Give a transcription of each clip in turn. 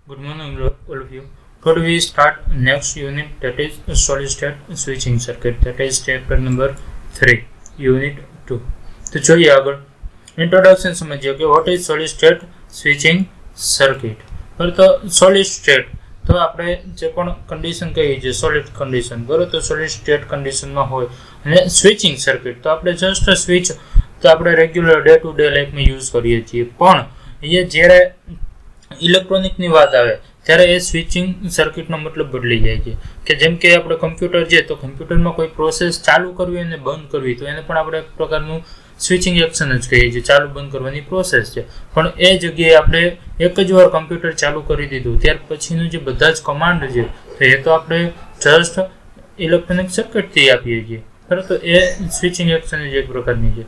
Good morning, all of you. Today we start next unit, that is solid state switching circuit. That is chapter number 3, unit 2. તો જોઈએ આગળ introduction સમજીએ કે what is solid state switching circuit. પર તો solid state તો આપણે જે પણ કન્ડિશન કહીએ છીએ સોલિડ કન્ડિશન, બરાબર, તો સોલિડ સ્ટેટ કન્ડિશનમાં હોય અને સ્વિચિંગ સર્કિટ તો આપણે જસ્ટ સ્વિચ તો આપણે રેગ્યુલર ડે ટુ ડે લાઈફમાં યુઝ કરીએ છીએ, પણ એ જ્યારે ઇલેક્ટ્રોનિકની વાત આવે ત્યારે એ સ્વિચિંગ સર્કિટનો મતલબ બદલી જાય છે. કે જેમ કે આપણે કમ્પ્યુટર છે તો કમ્પ્યુટરમાં કોઈ પ્રોસેસ ચાલુ કરવી અને બંધ કરવી તો એને પણ આપણે એક પ્રકારનું સ્વિચિંગ એક્શન જ કહીએ છીએ, ચાલુ બંધ કરવાની પ્રોસેસ છે. પણ એ જગ્યાએ આપણે એક જ વાર કમ્પ્યુટર ચાલુ કરી દીધું ત્યાર પછીનું જે બધા જ કમાન્ડ છે તો એ તો આપણે જસ્ટ ઇલેક્ટ્રોનિક સર્કિટથી આપીએ છીએ, બરાબર. તો એ સ્વિચિંગ એક્શન જ એક પ્રકારની છે,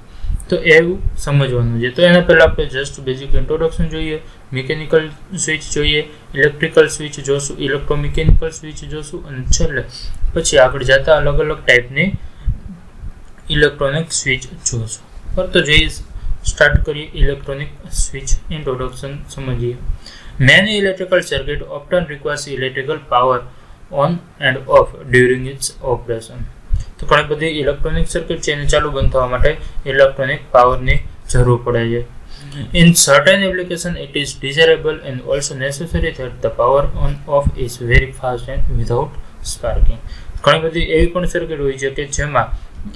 તો એવું સમજવાનું છે. તો એના પહેલાં આપણે જસ્ટ બેઝિક ઇન્ટ્રોડક્શન જોઈએ, મિકેનિકલ સ્વિચ જોઈએ, ઇલેક્ટ્રિકલ સ્વિચ જોશું, ઇલેક્ટ્રોમિકેનિકલ સ્વિચ જોશું અને છેલ્લે પછી આગળ જતા અલગ અલગ ટાઈપની ઇલેક્ટ્રોનિક સ્વિચ જોશું. તો જોઈએ, સ્ટાર્ટ કરીએ ઇલેક્ટ્રોનિક સ્વિચ ઇન્ટ્રોડક્શન સમજીએ. Many electrical circuit often requires electrical power on and off during its operation. તો ઘણી બધી ઇલેક્ટ્રોનિક સર્કિટ છે એને ચાલુ બંધ થવા માટે ઇલેક્ટ્રોનિક પાવરની જરૂર પડે છે. In certain application it is desirable and also necessary that the power on off is very fast and without sparking. ઘણી બધી એવી પણ સર્કિટ હોય છે કે જેમાં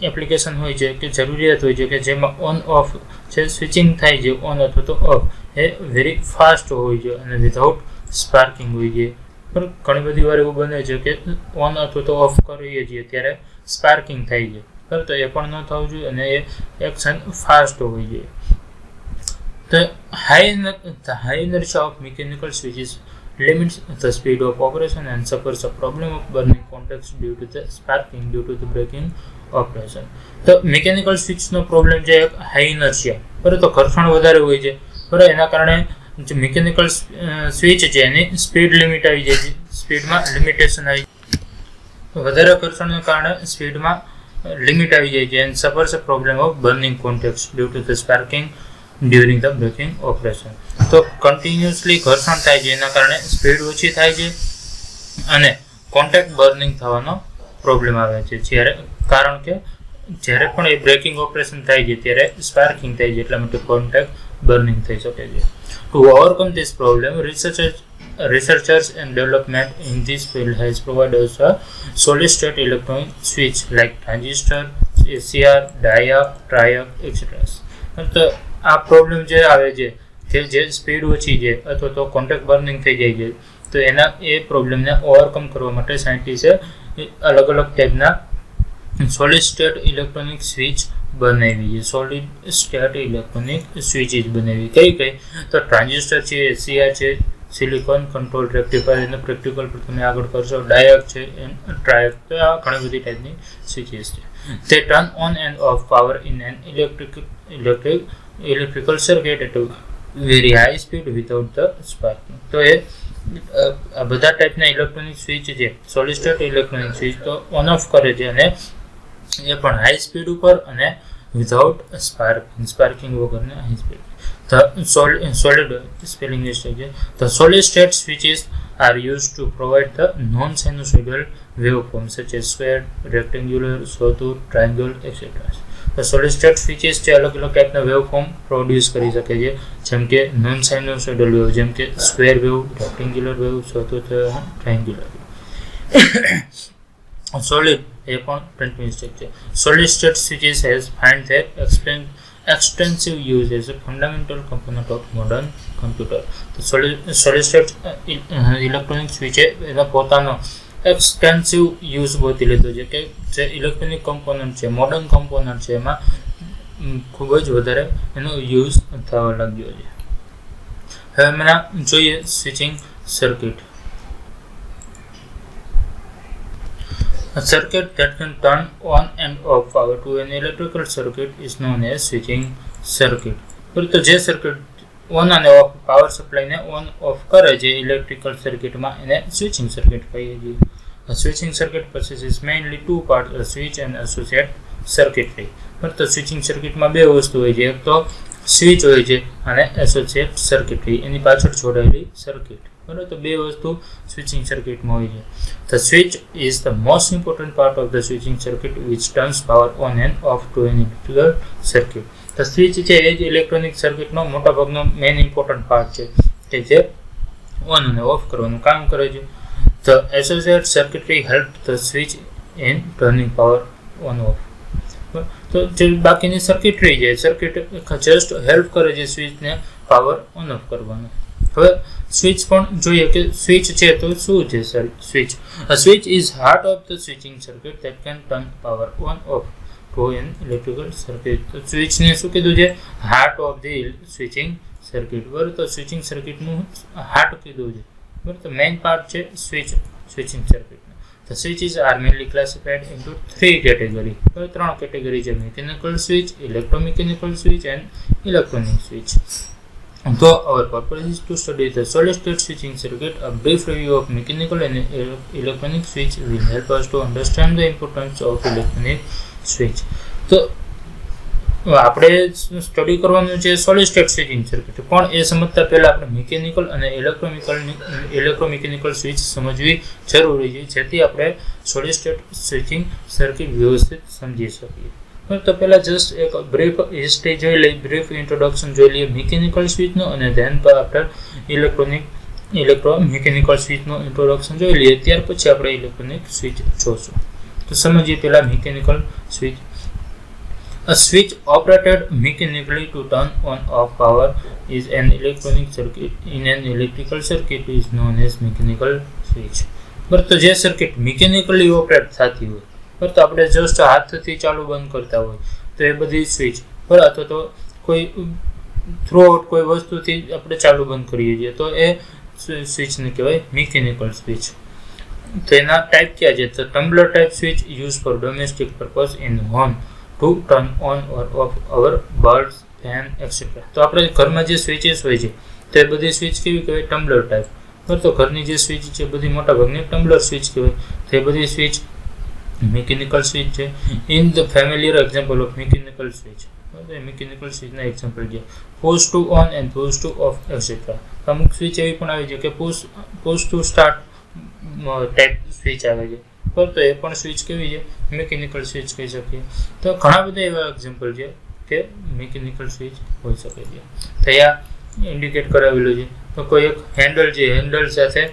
એપ્લિકેશન હોય છે કે જરૂરિયાત હોય છે કે જેમાં ઓન ઓફ જે સ્વિચિંગ થાય છે ઓન અથવા તો ઓફ એ વેરી ફાસ્ટ હોય છે અને વિધાઉટ સ્પાર્કિંગ હોય છે. પણ ઘણી બધી વાર એવું બને છે કે ઓન અથવા તો ઓફ કરીએ છીએ ત્યારે સ્પાર્કિંગ થાય છે, બરાબર. તો એ પણ ન થવું જોઈએ અને એ એક્શન ફાસ્ટ હોવી જોઈએ. The high inertia of mechanical switches limits the speed of operation and suffers a problem of burning contacts due to the sparking due to the braking operation. તો મિકેનિકલ સ્વિચનો પ્રોબ્લેમ છે high inertia, બરાબર. તો ઘર્ષણ વધારે હોય છે, બરાબર. એના કારણે જે મિકેનિકલ સ્વિચ છે એની સ્પીડ લિમિટ આવી જાય છે, સ્પીડમાં લિમિટેશન આવી જાય, વધારે ઘર્ષણને કારણે સ્પીડમાં લિમિટ આવી જાય છે. And suffers a problem of burning contacts due to the sparking during the breaking operation. તો કન્ટિન્યુઅસલી ઘર્ષણ થાય છે એના કારણે સ્પીડ ઓછી થાય છે અને કોન્ટેક્ટ બર્નિંગ થવાનો પ્રોબ્લેમ આવે છે. કારણ કે જ્યારે પણ એ બ્રેકિંગ ઓપરેશન થાય છે ત્યારે સ્પાર્કિંગ થાય છે, એટલા માટે કોન્ટેક્ટ બર્નિંગ થઈ શકે છે. Two overcome this problem researchers and development in this field has provided us a solid state electronic switch like transistor, SCR, diode, triac, etc. તો આ પ્રોબ્લેમ જે આવે છે કે જે સ્પીડ ઓછી છે અથવા તો કોન્ટેક્ટ બર્નિંગ થઈ જાય છે તો એના એ પ્રોબ્લેમને ઓવરકમ કરવા માટે સાયન્ટિસ્ટે અલગ અલગ ટાઈપના સોલિડ સ્ટેટ ઇલેક્ટ્રોનિક સ્વિચ બનાવી છે. સોલિડ સ્ટેટ ઇલેક્ટ્રોનિક સ્વિચીસ બનાવી કઈ તો ટ્રાન્ઝિસ્ટર છે, એસસીઆર છે, સિલિકોન કંટ્રોલ રેક્ટિફાયર, એનો પ્રેક્ટિકલ પર તમે આગળ કરશો, ડાયોડ છે, ટ્રાયક. તો આ ઘણી બધી ટાઈપની સ્વિચીસ છે. They turn on and off power in an electrical circuit at a very high speed without the sparking. તો એ બધા ટાઈપના ઇલેક્ટ્રોનિક સ્વિચ છે સોલિડ સ્ટેટ ઇલેક્ટ્રોનિક સ્વિચ તો ઓન ઓફ કરે છે અને એ પણ હાઈ સ્પીડ ઉપર અને વિધાઉટ સ્પાર્કિંગ વગરને high speed. The solid spelling mistake છે. The solid state switches are used to provide the non-sinusoidal waveforms such as square, rectangular, sawtooth, triangle, etc. The solid state switches છે અલગ અલગ ટાઈપના waveform produce કરી શકે છે, જેમ કે નોન સાઇનોસોઇડલ વેવ, જેમ કે square wave, rectangular wave, sawtooth wave, triangular wave. Solid એ પણ પ્રિન્ટ મિસ્ટેક છે. Solid state switches has find their extensive use as a fundamental component of modern computer. તો solid state ઇલેક્ટ્રોનિક સ્વિચ એનો પોતાનો extensive use ગોતી લીધો છે કે જે ઇલેક્ટ્રોનિક કમ્પોનન્ટ છે, મોડર્ન કમ્પોનન્ટ છે, એમાં ખૂબ જ વધારે એનો યુઝ થવા લાગ્યો છે. હવે મને જોઈએ switching circuit. A circuit that can turn on and off power to an electrical circuit is known as switching circuit. તો જે સર્કિટ ઓન અને ઓફ પાવર સપ્લાયને ઓન ઓફ કરે છે ઇલેક્ટ્રિકલ સર્કિટમાં એને સ્વિચિંગ સર્કિટ કહીએ છીએ. A switching circuit possesses mainly two parts, a switch and associated circuitry. તો સ્વિચિંગ સર્કિટમાં બે વસ્તુ હોય છે, એક તો સ્વિચ હોય છે અને એસોસિએટ સર્કિટરી એની પાછળ જોડાયેલી સર્કિટ. બરાબર. તો બે વસ્તુ સ્વિચિંગ સર્કિટમાં હોય છે. The switch is the most important part of the switching circuit which turns power on and off to an electrical circuit. The switch છે એ જ ઇલેક્ટ્રોનિક સર્કિટનો મોટા ભાગનો મેઇન ઇમ્પોર્ટન્ટ પાર્ટ છે કે જે ઓન અને ઓફ કરવાનું કામ કરે છે. The associated circuitry helps the switch in turning power on off. તો જે બાકીની સર્કિટરી છે સર્કિટ જસ્ટ હેલ્પ કરે છે સ્વિચને પાવર ઓન ઓફ કરવાનો. હવે સ્વિચ પણ જોઈએ કે સ્વિચ છે તો શું છે sir switch. A switch is heart of the switching circuit that can turn power on off to an electrical circuit. તો સ્વિચને શું કીધું છે? Heart of the switching circuit. બરાબર. તો સ્વિચિંગ સર્કિટનું હાર્ટ કીધું છે. બરાબર. તો મેઇન પાર્ટ છે switching circuit. The switches are mainly classified into three categories. ત્રણ કેટેગરી છે: mechanical switch, electromechanical switch and electronic switch. So our purpose is to study the solid state switching circuit. A brief review of mechanical and electronic switch will help us to understand the importance of electronic switch. તો આપણે study કરવાનું છે solid state switching circuit, પણ એ સમજતા પહેલા આપણે mechanical અને electromechanical switch સમજવી જરૂરી છે, જેથી આપણે સોલિડ સ્ટેટ સ્વિચિંગ સર્કિટ વ્યવસ્થિત સમજી શકીએ. તો પહેલા જસ્ટ એક બ્રીફ હિસ્ટ્રી જોઈ લઈએ, બ્રીફ ઇન્ટ્રોડક્શન જોઈ લઈએ મિકેનિકલ સ્વિચનો, અને ધેન આફ્ટર ઇલેક્ટ્રોમિકેનિકલ સ્વિચનો ઇન્ટ્રોડક્શન જોઈ લઈએ. ત્યાર પછી આપણે ઇલેક્ટ્રોનિક સ્વિચ જોશું. તો સમજીએ પહેલા mechanical switch. A switch operated mechanically to turn on off power is an electronic circuit. In an electrical circuit is known as mechanical switch. બરાબર. તો જે સર્કિટ મિકેનિકલી ઓપરેટ થતી હોય, બરાબર, તો આપણે જસ્ટ હાથથી ચાલુ બંધ કરતા હોય તો એ બધી સ્વિચ, બરાબર, અથવા તો કોઈ થ્રુ આઉટ કોઈ વસ્તુથી આપણે ચાલુ બંધ કરીએ છીએ તો એ સ્વિચને કહેવાય મિકેનિકલ સ્વિચ. તો એના ટાઈપ ક્યાં છે? તો tumbler type switch use for domestic purpose in home to turn on or off our bulbs, fan, etc. તો આપણે ઘરમાં જે સ્વિચીસ હોય છે તો એ બધી સ્વિચ કેવી કહેવાય? Tumbler type. બરાબર. તો ઘરની જે સ્વિચ છે બધી મોટા ભાગની ટમ્બલર સ્વિચ કહેવાય. તો એ બધી સ્વિચ મિકેનિકલ સ્વિચ છે. In the familiar example of mechanical switch, બરાબર, મિકેનિકલ સ્વિચના એક્ઝામ્પલ છે push to on and push to off etcetera. અમુક સ્વિચ એવી પણ આવી છે કે push to start type switch આવે છે, બરાબર, તો એ પણ સ્વિચ કેવી છે? મિકેનિકલ સ્વિચ કહી શકીએ. તો ઘણા બધા એવા એક્ઝામ્પલ છે કે મિકેનિકલ સ્વિચ હોઈ શકે છે. તો અહીંયા ઇન્ડિકેટ કરાવેલું છે. તો કોઈ એક હેન્ડલ છે, હેન્ડલ સાથે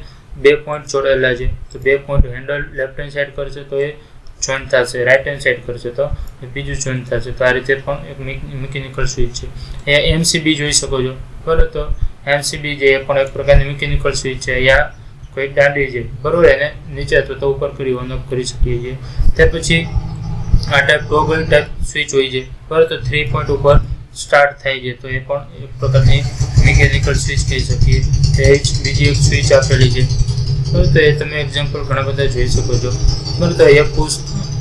બે પોઈન્ટ જોડાયેલા છે, તો બે point handle left hand side કરશે તો એ જોઈન્ટ થશે, રાઈટ હેન્ડ સાઈડ કરશે તો એ બીજું જોઈન્ટ થશે. તો આ રીતે પણ એક મિકેનિકલ સ્વિચ છે. અહીંયા એમસીબી જોઈ શકો છો, બરાબર. તો એમસીબી જે એ પણ એક પ્રકારની મિકેનિકલ સ્વિચ છે. અહીંયા કોઈ દાંડી છે, બરોબર, એને નીચે અથવા તો ઉપર કરી ઓન ઓફ કરી શકીએ છીએ. ત્યાર પછી આ ટાઈપ ટોગલ ટાઈપ સ્વિચ હોય છે, બરાબર. તો 3 પોઈન્ટ ઉપર સ્ટાર્ટ થાય છે તો એ પણ એક પ્રકારની મિકેનિકલ સ્વિચ કહી શકીએ. એ જ બીજી એક સ્વિચ આપેલી છે, બરાબર. તો એ તમે એક્ઝામ્પલ ઘણા બધા જોઈ શકો છો, બરાબર. તો એ પુશ,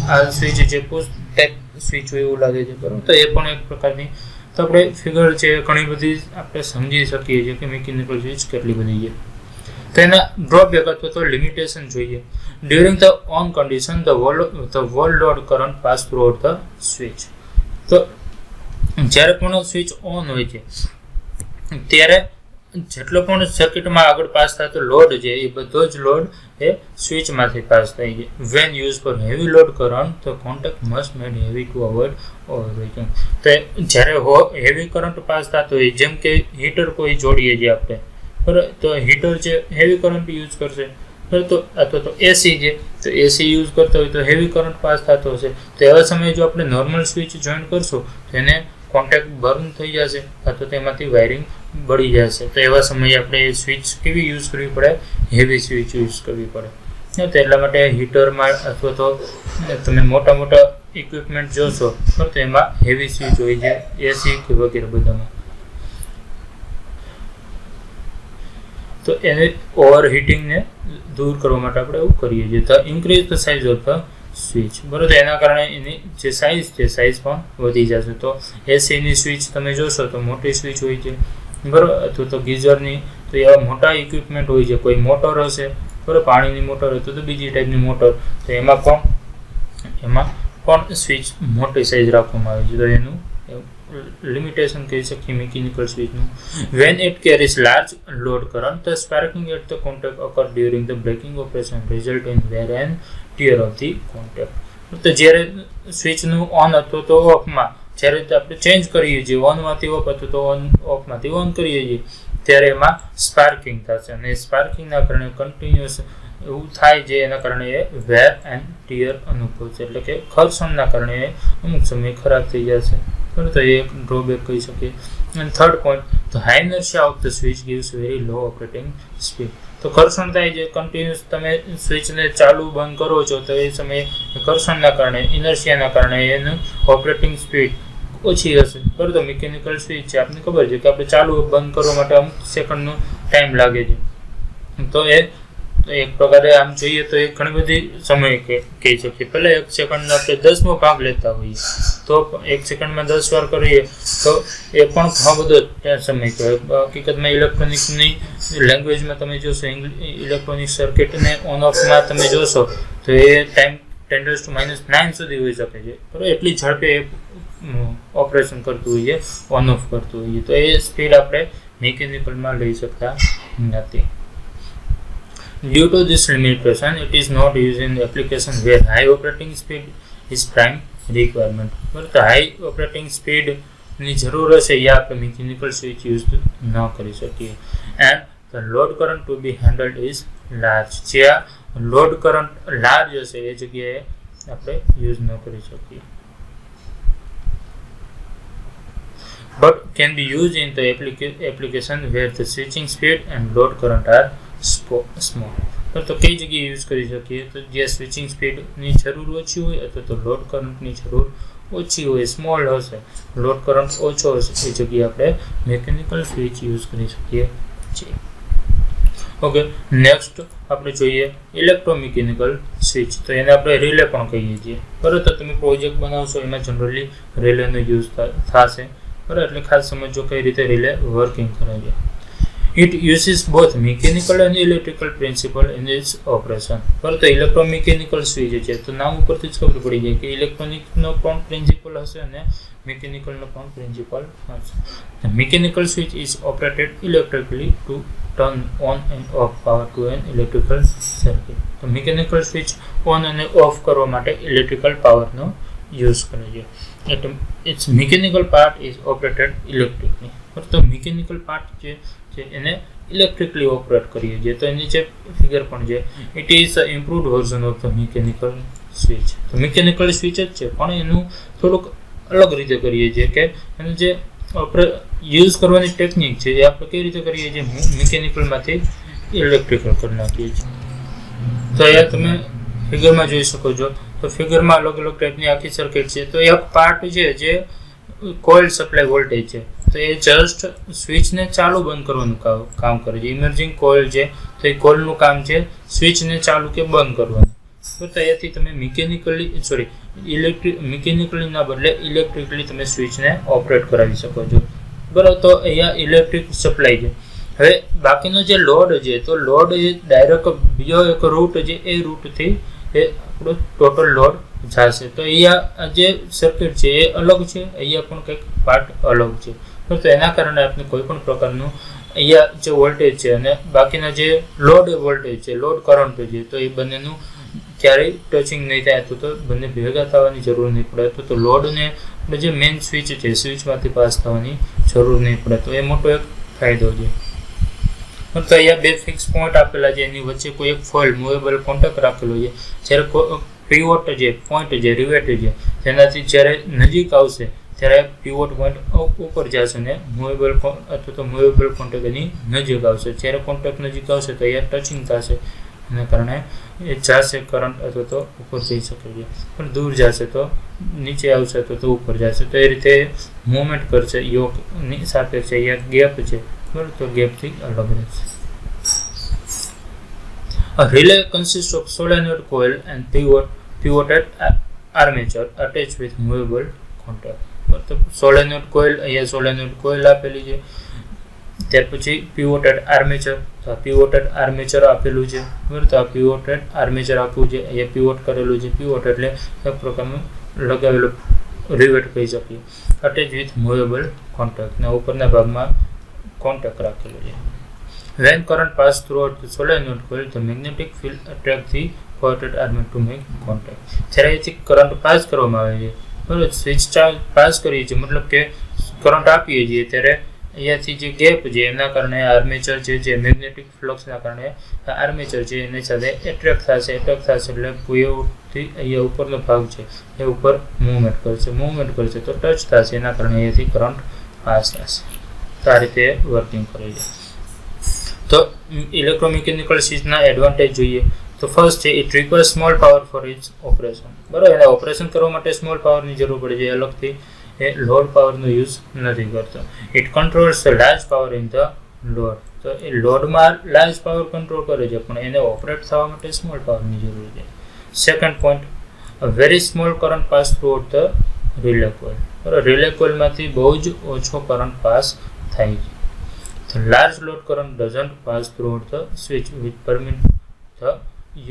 આ સ્વિચ છે પુશ ટાઈપ સ્વિચ હોય એવું લાગે છે, બરાબર. તો એ પણ એક પ્રકારની, તો આપણે ફિગર છે ઘણી બધી આપણે સમજી શકીએ છીએ કે મિકેનિકલ સ્વિચ કેટલી બધી છે. તો એના ડ્રોબેક અથવા તો લિમિટેશન જોઈએ. During the on condition the wall load current pass through out the switch. તો જ્યારે પણ સ્વિચ ઓન હોય છે ત્યારે જેટલો પણ સર્કિટમાં આગળ પાસ થતો લોડ છે એ બધો જ લોડ એ સ્વિચમાંથી પાસ થાય છે. When use for heavy load current the contact must made heavy to avoid overheating. તો જ્યારે હેવી કરંટ પાસ થતો હોય, જેમ કે હીટર કોઈ જોડીએ છીએ આપણે, બરાબર, તો હીટર છે હેવી કરંટ યુઝ કરશે, બરાબર. તો અથવા તો એસી છે તો એસી યુઝ કરતા હોય તો હેવી કરંટ પાસ થતો હશે. તો એવા સમયે જો આપણે નોર્મલ સ્વિચ જોઈન કરશું તો એને કોન્ટેક્ટ બર્ન થઈ જશે અથવા તો એમાંથી વાયરિંગ બળી જશે. તો એવા સમયે આપણે સ્વિચ કેવી યુઝ કરવી પડે? હેવી સ્વિચ યુઝ કરવી પડે. તો એટલા માટે હીટરમાં અથવા તો તમે મોટા મોટા ઇક્વિપમેન્ટ જોશો, બરાબર, તો એમાં હેવી સ્વિચ હોય છે, એસી કે વગેરે બધામાં. તો એને ઓવરહીટિંગને દૂર કરવા માટે આપણે એવું કરીએ છીએ. તો increase the size of the switch, બરાબર. એના કારણે એની જે સાઇઝ છે સાઇઝ પણ વધી જશે. તો એસીની સ્વિચ તમે જોશો તો મોટી સ્વિચ હોય છે, બરાબર, અથવા તો ગીઝરની, તો એવા મોટા ઇક્વિપમેન્ટ હોય છે. કોઈ મોટર હશે, બરાબર, પાણીની મોટર હોય તો બીજી ટાઈપની મોટર, તો એમાં પણ સ્વિચ મોટી સાઇઝ રાખવામાં આવે છે. તો એનું લિમિટેશન કહી શકીએ મિકેનિકલ સ્વિચનું. When it carries large load current the sparking at the contact occur during the breaking operation result in wear and tear of the contact. તો જ્યારે સ્વિચનું ઓન હતું તો ઓફમાં, જ્યારે આપણે ચેન્જ કરીએ છીએ ઓનમાંથી ઓફ હતું તો ઓફમાંથી ઓન કરીએ છીએ ત્યારે એમાં સ્પાર્કિંગ થશે અને સ્પાર્કિંગના કારણે કન્ટિન્યુઅસ એવું થાય છે, એના કારણે એ વેર એન્ડ ટીયર અનુભવ છે, એટલે કે ઘર્ષણના કારણે એ અમુક સમય ખરાબ થઈ જશે. બરાબર, તો એ એક ડ્રોબેક કહી શકીએ. અને third point, the high inertia of the switch gives very law operating speed. તો ઘર્ષણ થાય છે, કન્ટિન્યુઅસ તમે સ્વિચને ચાલુ બંધ કરો છો તો એ સમયે ઘર્ષણના કારણે, ઇનર્શિયાના કારણે એનું ઓપરેટિંગ સ્પીડ ઓછી હશે. બરાબર, તો મિકેનિકલ સ્વિચ છે, આપણને ખબર છે કે આપણે ચાલુ બંધ કરવા માટે અમુક સેકન્ડનો ટાઈમ લાગે છે. તો એક પ્રકારે આમ જોઈએ તો એ ઘણી બધી સમય કહી શકીએ. પહેલાં 1 સેકન્ડનો આપણે 10મો ભાગ લેતા હોઈએ તો 1 સેકન્ડમાં 10 વાર કરીએ તો એ પણ ઘણો બધો સમય કહેવાય. હકીકતમાં ઇલેક્ટ્રોનિકની લેંગ્વેજમાં તમે જોશો, ઇલેક્ટ્રોનિક સર્કિટને ઓન ઓફમાં તમે જોશો તો એ ટાઈમ 10⁻⁹ સુધી હોઈ શકે છે. બરાબર, એટલી ઝડપે ઓપરેશન કરતું હોઈએ, ઓન ઓફ કરતું હોઈએ, તો એ સ્પીડ આપણે મિકેનિકલમાં લઈ શકતા નથી. Due to this limitation, it is not used in application where high operating speed is prime requirement. બરાબર, હાઈ ઓપરેટિંગ સ્પીડની જરૂર હશે એ આપણે મિકેનિકલ સ્વિચ યુઝ ન કરી શકીએ. And the load current to be handled is large. જ્યાં load current large હશે એ જગ્યાએ આપણે યુઝ ન કરી શકીએ. But can be used in the application where the switching speed and load current are small. તો કઈ જગ્યાએ યુઝ કરી શકીએ? તો જ્યાં સ્વિચિંગ સ્પીડની જરૂર ઓછી હોય અથવા તો લોડ કરંટની જરૂર ઓછી હોય, સ્મોલ હશે, લોડ કરંટ ઓછો હશે, એ જગ્યાએ આપણે મિકેનિકલ સ્વિચ યુઝ કરી શકીએ છીએ. ઓકે, નેક્સ્ટ આપણે જોઈએ ઇલેક્ટ્રોમિકેનિકલ સ્વિચ. તો એને આપણે રિલે પણ કહીએ છીએ. બરાબર, તો તમે પ્રોજેક્ટ બનાવશો એમાં જનરલી રિલેનો યુઝ થશે. બરાબર, એટલે ખાસ સમજો કઈ રીતે રિલે વર્કિંગ કરે છે. It uses both mechanical and electrical principle in its operation. બરાબર, તો ઇલેક્ટ્રોમિકેનિકલ સ્વિચ છે તો નામ ઉપરથી જ ખબર પડી જાય કે ઇલેક્ટ્રોનિકનો પણ પ્રિન્સિપલ હશે અને મિકેનિકલનો પણ પ્રિન્સિપલ હશે. The mechanical switch is operated electrically to turn on and off power to an electrical circuit. તો મિકેનિકલ સ્વિચ ઓન અને ઓફ કરવા માટે ઇલેક્ટ્રિકલ પાવરનો યુઝ કરે છે. Its mechanical part is operated electrically. તો મિકેનિકલ પાર્ટ જે છે એને ઇલેક્ટ્રિકલી ઓપરેટ કરીએ છીએ. તો એની જે ફિગર પણ છે, it is a improved version of the mechanical switch. તો મિકેનિકલ સ્વિચ જ છે પણ એનું થોડુંક અલગ રીતે કરીએ છીએ કે એનું જે યુઝ કરવાની ટેકનિક છે એ આપણે કઈ રીતે કરીએ છીએ, મિકેનિકલમાંથી ઇલેક્ટ્રિકલ કરી નાખીએ છીએ. તો એ તમે ફિગરમાં જોઈ શકો છો. તો ફિગરમાં અલગ અલગ ટાઈપની આખી સર્કિટ છે. તો એક પાર્ટ છે જે કોઇલ સપ્લાય વોલ્ટેજ છે, તો એ જસ્ટ સ્વિચને ચાલુ બંધ કરવાનું કામ કરે છે. ઇમર્જિંગ કોઇલ છે તો એ કોઇલનું કામ છે સ્વિચને ચાલુ કે બંધ કરવાનું. તો ત્યાંથી તમે મિકેનિકલીના બદલે ઇલેક્ટ્રિકલી તમે સ્વિચને ઓપરેટ કરાવી શકો છો. બરાબર, તો અહીંયા ઇલેક્ટ્રિક સપ્લાય છે. હવે બાકીનો જે લોડ છે તો લોડ એ ડાયરેક્ટ બીજો એક રૂટ છે, એ રૂટથી એ આપણો ટોટલ લોડ જશે. તો અહીંયા જે સર્કિટ છે એ અલગ છે, અહીંયા પણ કંઈક પાર્ટ અલગ છે. તો એના કારણે આપણે કોઈ પણ પ્રકારનું અહીંયા જે વોલ્ટેજ છે અને બાકીના જે લોડ વોલ્ટેજ છે, લોડ કરંટ છે, તો એ બંનેનું ક્યારેય ટચિંગ નહીં થાય, તો બંને ભેગા થવાની જરૂર નહીં પડે. તો લોડને આપણે જે મેઇન સ્વિચ છે સ્વિચમાંથી પાસ થવાની જરૂર નહીં પડે. તો એ મોટો એક ફાયદો છે. તો અહીંયા બે ફિક્સ પોઈન્ટ આપેલા છે, એની વચ્ચે કોઈ એક ફોલ્ડ મૂવેબલ કોન્ટેક્ટ રાખેલો છે. જ્યારે પીવોટ જે પોઈન્ટ છે રિવેટ છે જેનાથી જ્યારે નજીક આવશે ત્યારે પીવોટ પોઈન્ટ ઉપર જશે ને મૂવેબલ અથવા તો મૂવેબલ કોન્ટેક્ટ એની નજીક આવશે. જ્યારે કોન્ટેક્ટ નજીક આવશે તો અહીંયા ટચિંગ થશે, એના કારણે એ જશે કરંટ અથવા તો ઉપર જઈ શકે છે, પણ દૂર જશે તો નીચે આવશે તો ઉપર જશે. તો એ રીતે મૂવમેન્ટ કરશે. યોગની સાપેક્ષે અહીંયા ગેપ છે, બરાબર, તો ગેપથી અલગ રહેશે. A relay consists of solenoid coil and pivoted armature attached with movable contact. તો સોલેનોઇડ કોઇલ, અહીંયા સોલેનોઇડ કોઇલ આપેલી છે. ત્યાર પછી પિવોટેડ આર્મેચર, તો આ પિવોટેડ આર્મેચર આપેલું છે. બરાબર, તો આ પિવોટેડ આર્મેચર આપ્યું છે, અહીંયા પિવોટ કરેલું છે. પિવોટ એટલે એક પ્રકારનું લગાવેલું રિવેટ કહી શકીએ. અટેચ વિથ મૂવેબલ કોન્ટેક્ટ ને ઉપરના ભાગમાં કોન્ટેક્ટ રાખેલો છે. When current pass throughout the solenoid coil, the magnetic field attracts the coated armature to make contact. જ્યારે અહીંથી કરંટ પાસ કરવામાં આવે છે, બરાબર, સ્વિચ પાસ કરીએ છીએ, મતલબ કે કરંટ આપીએ છીએ, ત્યારે અહીંયાથી જે ગેપ છે એના કારણે આર્મેચર છે જે મેગ્નેટિક ફ્લક્સના કારણે આર્મેચર છે એની સાથે એટ્રેક્ટ થશે એટલે થી અહીંયા ઉપરનો ભાગ છે એ ઉપર મૂવમેન્ટ કરશે તો ટચ થશે, એના કારણે અહીંયાથી કરંટ પાસ થશે. તો આ રીતે વર્કિંગ કરે છે. તો ઇલેક્ટ્રોમિકેનિકલ સ્વિચના એડવાન્ટેજ જોઈએ તો ફર્સ્ટ છે it requires small power for its operation. બરાબર, એને ઓપરેશન કરવા માટે સ્મોલ પાવરની જરૂર પડે છે, અલગથી એ લોડ પાવરનો યુઝ નથી કરતો. It controls the large power in the load. તો એ લોડમાં લાર્જ પાવર કંટ્રોલ કરે છે પણ એને ઓપરેટ થવા માટે સ્મોલ પાવરની જરૂર છે. Second point, very small current pass throughout the relay coil. બરાબર, રિલે કોઇલમાંથી બહુ જ ઓછો કરંટ પાસ થાય છે. The large load current doesn't pass through the switch, which permits the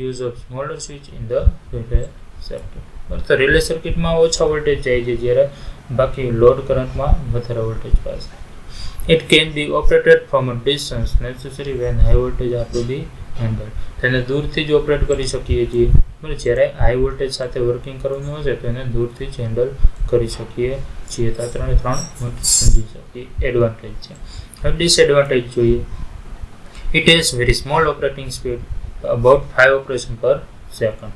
use of smaller switch in the relay circuit. તો relay સર્કિટમાં ઓછા voltage જાય છે જ્યારે બાકી લોડ કરંટમાં વધારે વોલ્ટેજ પાસ થાય. It can be operated from a distance necessary when high voltage are to be handled. તેને દૂરથી જ ઓપરેટ કરી શકીએ છીએ, બરાબર, જ્યારે હાઈ વોલ્ટેજ સાથે વર્કિંગ કરવાનું હશે તો એને દૂરથી જ હેન્ડલ કરી શકીએ છીએ. તો આ ત્રણે સમજી શકીએ એડવાન્ટેજ છે. હવે ડિસએડવાન્ટેજ જોઈએ. It has very small operating speed, about 5 operation પર સેકન્ડ.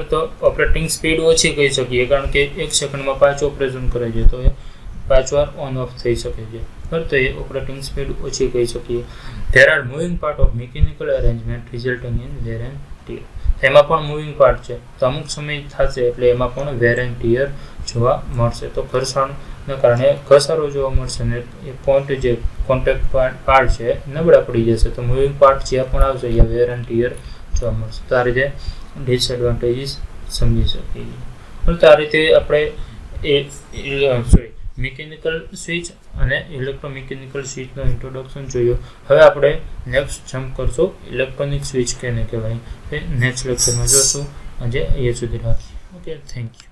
તો ઓપરેટિંગ સ્પીડ ઓછી કહી શકીએ કારણ કે 1 સેકન્ડમાં 5 ઓપરેશન કરે છે તો એ 5 વાર ઓન ઓફ થઈ શકે છે, બરાબર, તો એ ઓપરેટિંગ સ્પીડ ઓછી કહી શકીએ. There are moving part of mechanical arrangement resulting in wear and tear. એમાં પણ મૂવિંગ પાર્ટ છે તો અમુક સમય થશે એટલે એમાં પણ વેર એન્ડ ટીયર જોવા મળશે. તો ઘર્ષણના કારણે ઘસારો જોવા મળશે ને એ પોઈન્ટ જે કોન્ટેક્ટ પાર્ટ છે નબળા પડી જશે. તો મૂવિંગ પાર્ટ જ્યાં પણ આવશે ત્યાં વેર એન્ડ ટીયર જોવા મળશે. તો આ રીતે ડિસએડવાન્ટેજીસ સમજી શકીએ. તો આ રીતે આપણે મિકેનિકલ સ્વિચ અને ઇલેક્ટ્રોમિકેનિકલ સ્વિચનું ઇન્ટ્રોડક્શન જોયું. હવે આપણે નેક્સ્ટ જમ્પ કરશું ઇલેક્ટ્રોનિક સ્વિચ કેને કહેવાય એ નેક્સ્ટ લેક્ચરમાં જોશું. આજે અહીંયા સુધી રાખીએ. Okay, thank you.